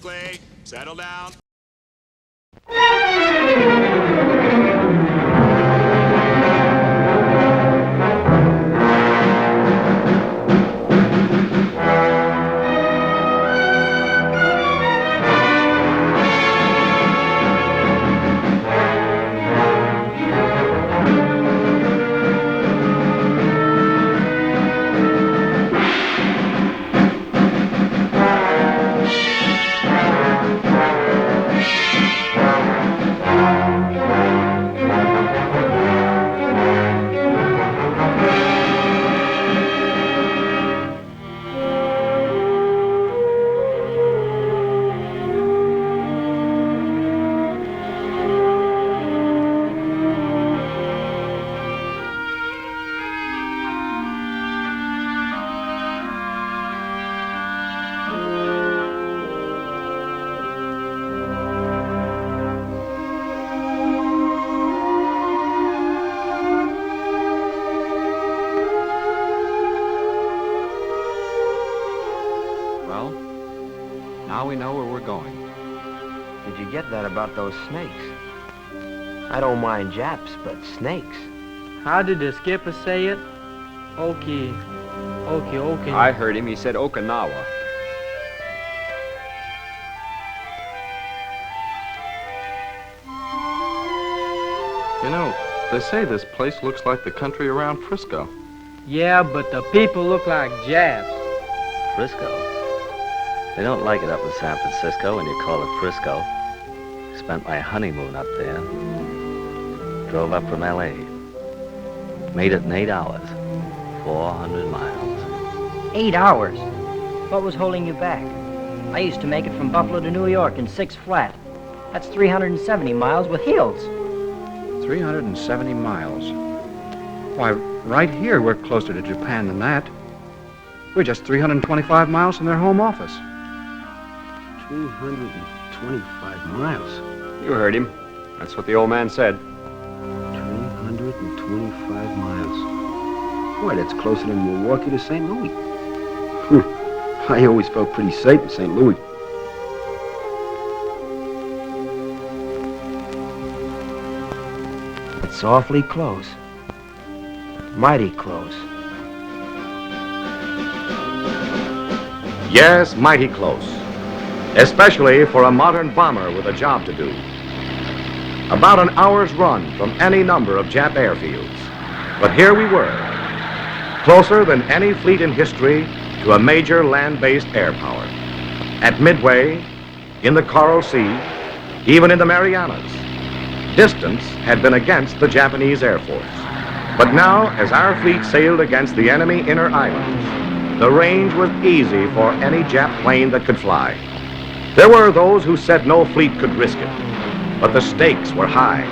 quickly. Settle down. Now we know where we're going. Did you get that about those snakes? I don't mind Japs, but snakes. How did the skipper say it? Okie. I heard him. He said Okinawa. You know, they say this place looks like the country around Frisco. Yeah, but the people look like Japs. Frisco? They don't like it up in San Francisco when you call it Frisco. Spent my honeymoon up there. Drove up from L.A. Made it in 8 hours. 400 miles. 8 hours? What was holding you back? I used to make it from Buffalo to New York in 6 flat. That's 370 miles with hills. 370 miles. Why, right here we're closer to Japan than that. We're just 325 miles from their home office. 325 miles. You heard him. That's what the old man said. 325 miles. Boy, that's closer than Milwaukee to St. Louis. I always felt pretty safe in St. Louis. It's awfully close. Mighty close. Yes, mighty close. Especially for a modern bomber with a job to do. About an hour's run from any number of Jap airfields. But here we were, closer than any fleet in history to a major land-based air power. At Midway, in the Coral Sea, even in the Marianas, distance had been against the Japanese Air Force. But now, as our fleet sailed against the enemy inner islands, the range was easy for any Jap plane that could fly. There were those who said no fleet could risk it, but the stakes were high.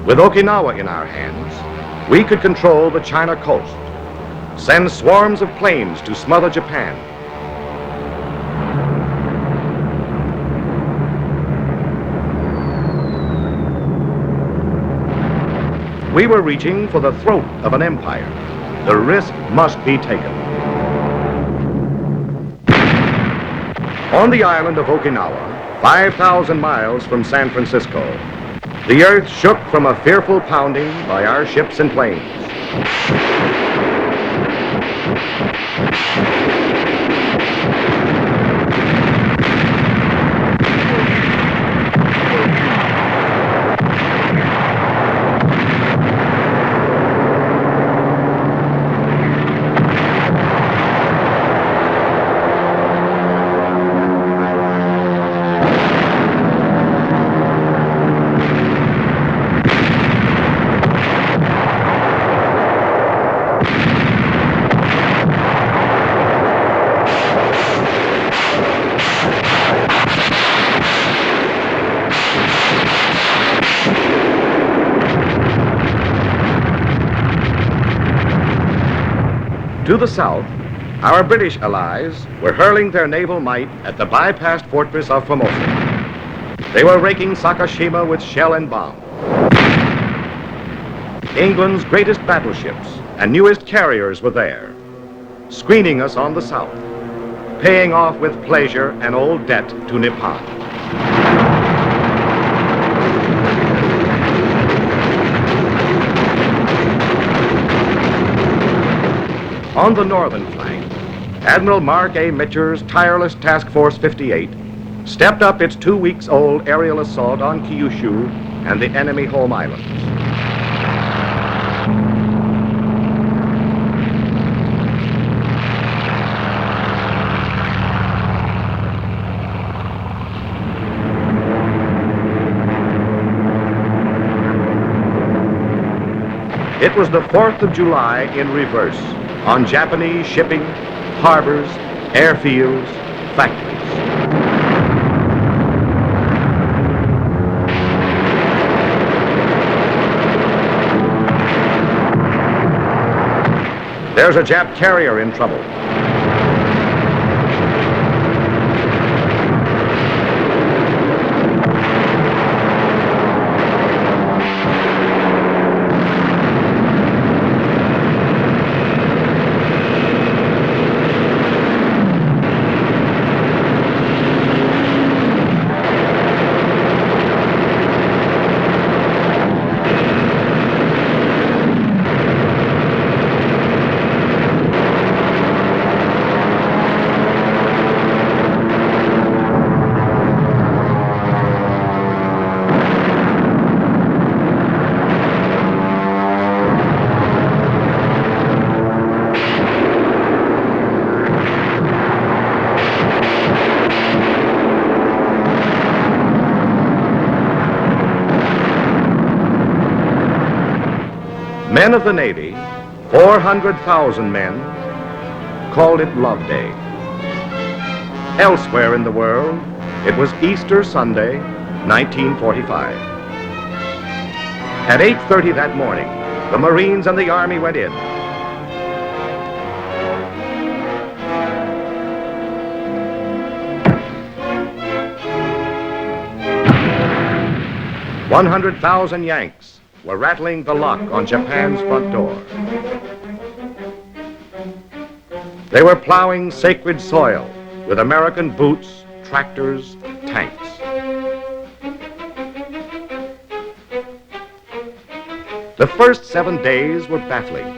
With Okinawa in our hands, we could control the China coast, send swarms of planes to smother Japan. We were reaching for the throat of an empire. The risk must be taken. On the island of Okinawa, 5,000 miles from San Francisco, the earth shook from a fearful pounding by our ships and planes. To the south, our British allies were hurling their naval might at the bypassed fortress of Formosa. They were raking Sakashima with shell and bomb. England's greatest battleships and newest carriers were there, screening us on the south. paying off with pleasure an old debt to Nippon. On the northern flank, Admiral Mark A. Mitcher's tireless Task Force 58 stepped up its 2 weeks old aerial assault on Kyushu and the enemy home islands. It was the 4th of July in reverse on Japanese shipping, harbors, airfields, factories. There's a Jap carrier in trouble. Men of the Navy, 400,000 men, called it Love Day. Elsewhere in the world, it was Easter Sunday, 1945. At 8:30 that morning, the Marines and the Army went in. "100,000 Yanks were rattling the lock on Japan's front door. They were plowing sacred soil with American boots, tractors, tanks. The first 7 days were baffling,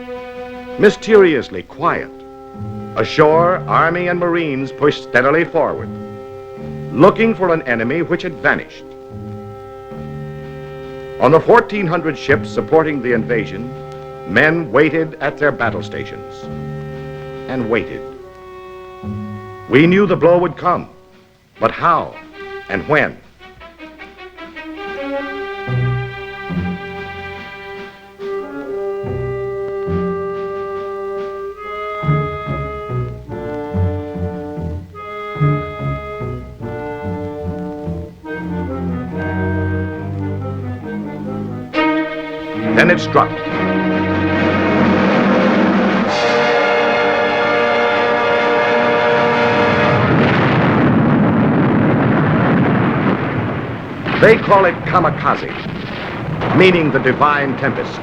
mysteriously quiet. Ashore, Army and Marines pushed steadily forward, looking for an enemy which had vanished. On the 1,400 ships supporting the invasion, men waited at their battle stations and waited. We knew the blow would come, but how and when? Then it struck. They call it kamikaze, meaning the divine tempest.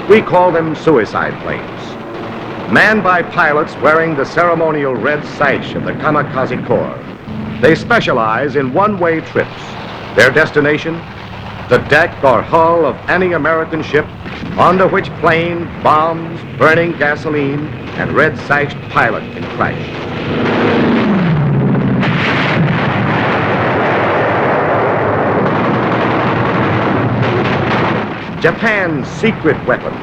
We call them suicide planes, manned by pilots wearing the ceremonial red sash of the kamikaze corps. They specialize in one-way trips. Their destination, the deck or hull of any American ship onto which plane, bombs, burning gasoline, and red-sashed pilot can crash. Japan's secret weapon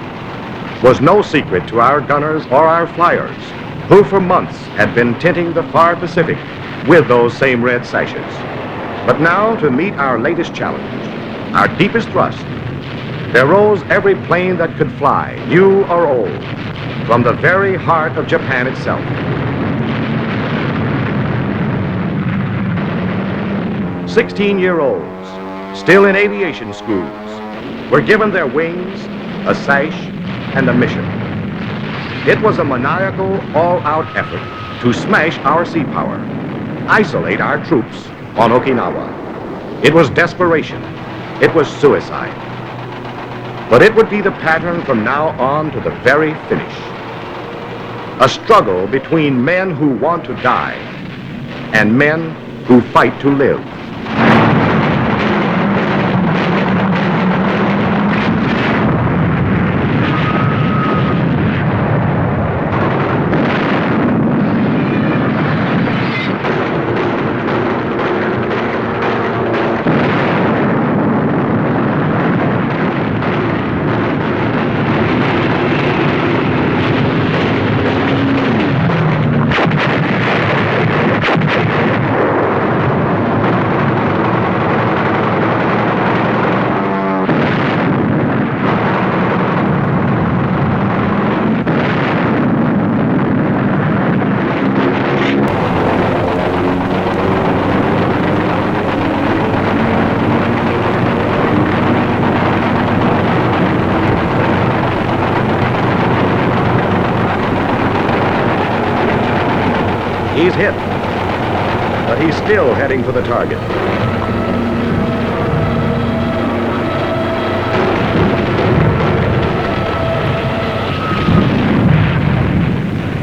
was no secret to our gunners or our flyers, who for months had been tinting the far Pacific with those same red sashes. But now, to meet our latest challenge, our deepest thrust, there rose every plane that could fly, new or old, from the very heart of Japan itself. "16-year-olds, still in aviation schools, were given their wings, a sash, and a mission. It was a maniacal, all-out effort to smash our sea power, isolate our troops on Okinawa. It was desperation. It was suicide. But it would be the pattern from now on to the very finish. A struggle between men who want to die and men who fight to live. He's hit, but he's still heading for the target.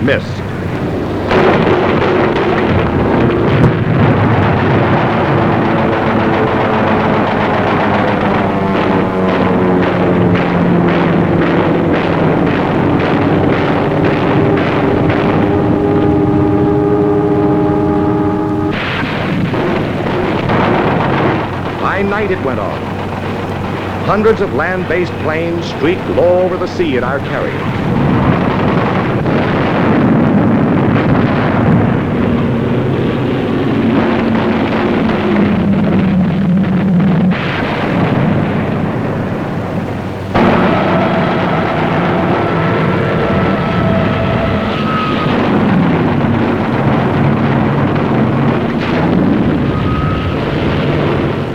Missed. By night it went on. Hundreds of land-based planes streaked low over the sea at our carrier.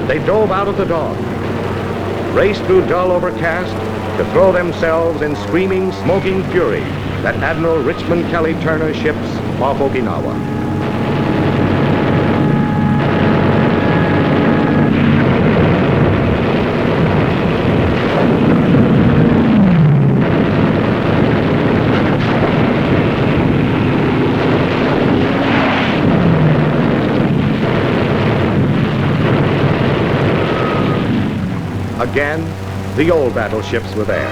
They dove out of the dawn, raced through dull overcast to throw themselves in screaming, smoking fury at Admiral Richmond Kelly Turner's ships off Okinawa. Again, the old battleships were there,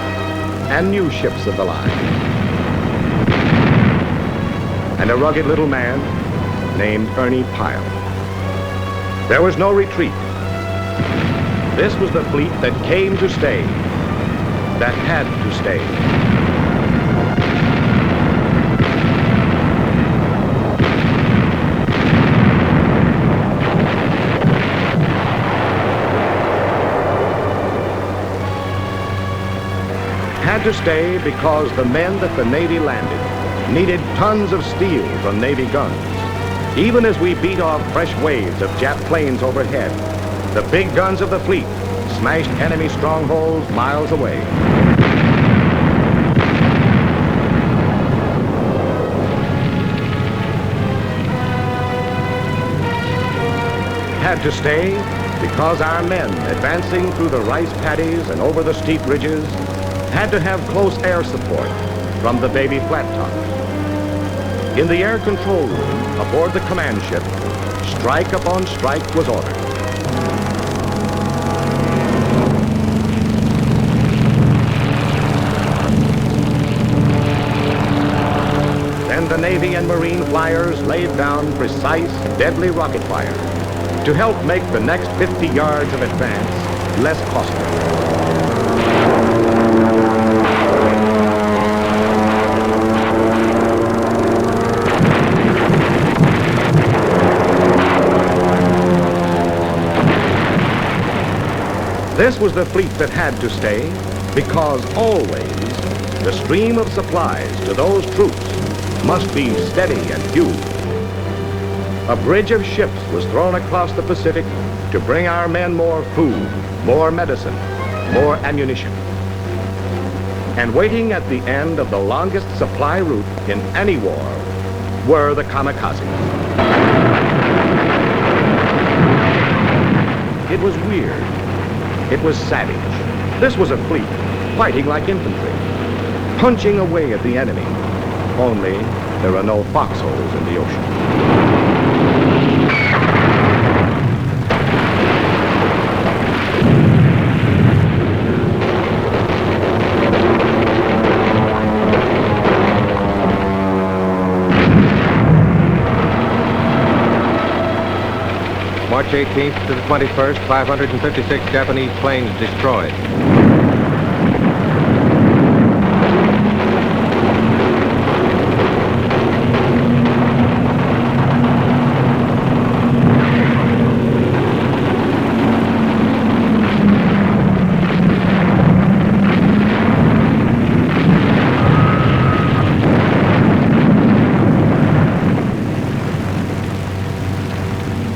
and new ships of the line. And a rugged little man named Ernie Pyle. There was no retreat. This was the fleet that came to stay, that had to stay. Had to stay because the men that the Navy landed needed tons of steel from Navy guns. Even as we beat off fresh waves of Jap planes overhead, the big guns of the fleet smashed enemy strongholds miles away. Had to stay because our men advancing through the rice paddies and over the steep ridges had to have close air support from the baby flat tops. In the air control room aboard the command ship, strike upon strike was ordered. Then the Navy and Marine flyers laid down precise, deadly rocket fire to help make the next 50 yards of advance less costly. This was the fleet that had to stay because always the stream of supplies to those troops must be steady and huge. A bridge of ships was thrown across the Pacific to bring our men more food, more medicine, more ammunition. And waiting at the end of the longest supply route in any war were the kamikaze. It was weird. It was savage. This was a fleet fighting like infantry, punching away at the enemy, only there are no foxholes in the ocean. March 18th to the 21st, 556 Japanese planes destroyed.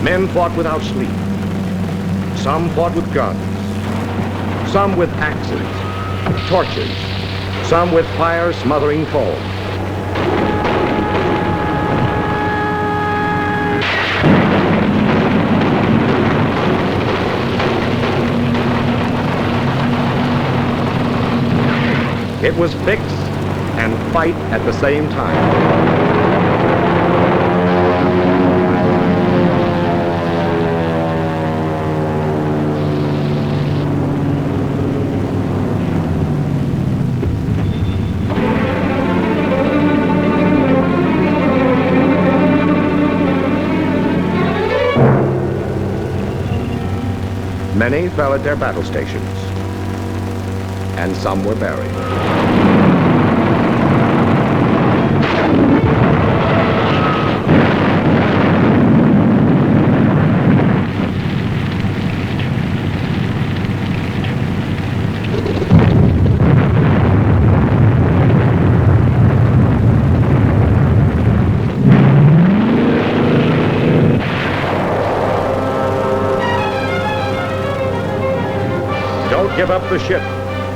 Men fought without sleep. Some fought with guns. Some with axes, torches. Some with fire-smothering foam. It was fix and fight at the same time. Many fell at their battle stations, and some were buried. Don't give up the ship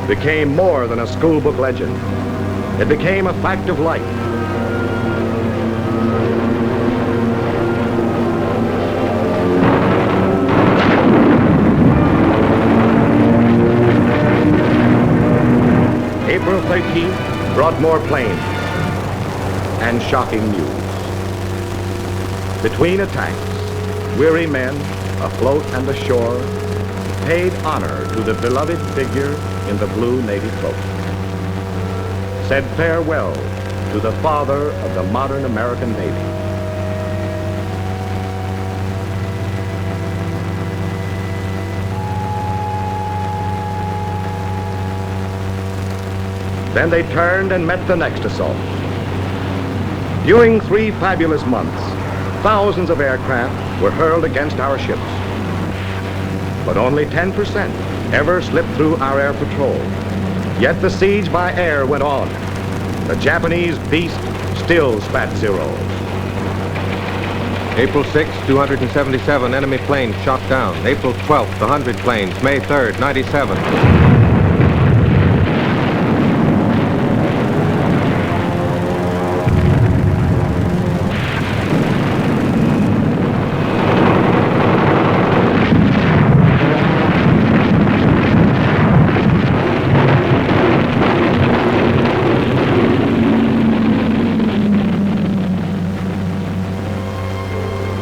became more than a schoolbook legend. It became a fact of life. April 13th brought more planes and shocking news. Between attacks, weary men, afloat and ashore, paid honor to the beloved figure in the blue Navy cloak, said farewell to the father of the modern American Navy. Then they turned and met the next assault. During 3 fabulous months, thousands of aircraft were hurled against our ships. But only 10% ever slipped through our air patrol. Yet the siege by air went on. The Japanese beast still spat zeros. April 6th, 277 enemy planes shot down. April 12th, 100 planes. May 3rd, 97.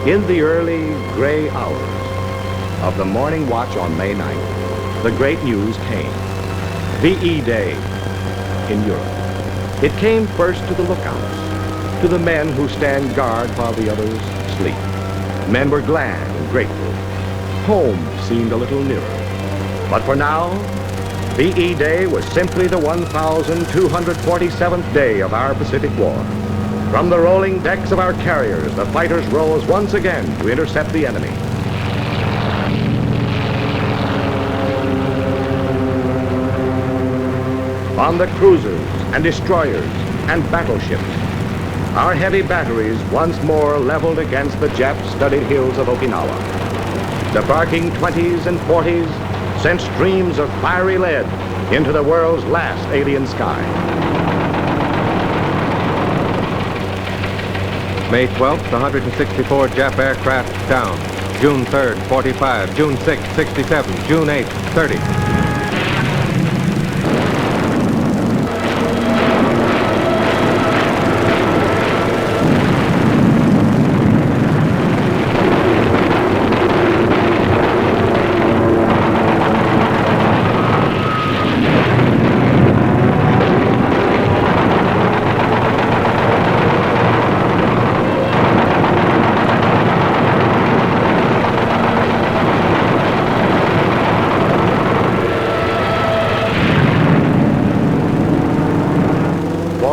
In the early gray hours of the morning watch on May 9th, the great news came. VE Day in Europe. It came first to the lookouts, to the men who stand guard while the others sleep. Men were glad and grateful. Home seemed a little nearer. But for now, VE Day was simply the 1,247th day of our Pacific War. From the rolling decks of our carriers, the fighters rose once again to intercept the enemy. On the cruisers and destroyers and battleships, our heavy batteries once more leveled against the Jap-studded hills of Okinawa. The barking 20s and 40s sent streams of fiery lead into the world's last alien sky. May 12th, 164 Jap aircraft down. June 3rd, 45. June 6th, 67. June 8th, 30.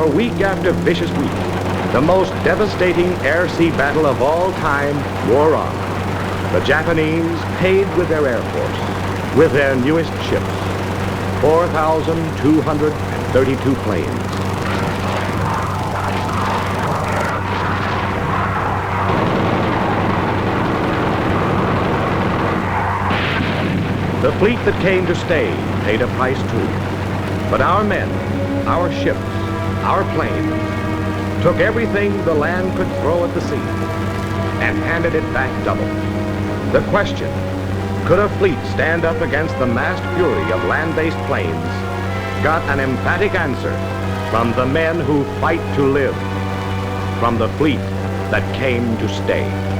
For week after vicious week, the most devastating air-sea battle of all time wore on. The Japanese paid with their Air Force, with their newest ships, 4,232 planes. The fleet that came to stay paid a price too. But our men, our ships, our planes, took everything the land could throw at the sea and handed it back double. The question, could a fleet stand up against the massed fury of land-based planes, got an emphatic answer from the men who fight to live, from the fleet that came to stay.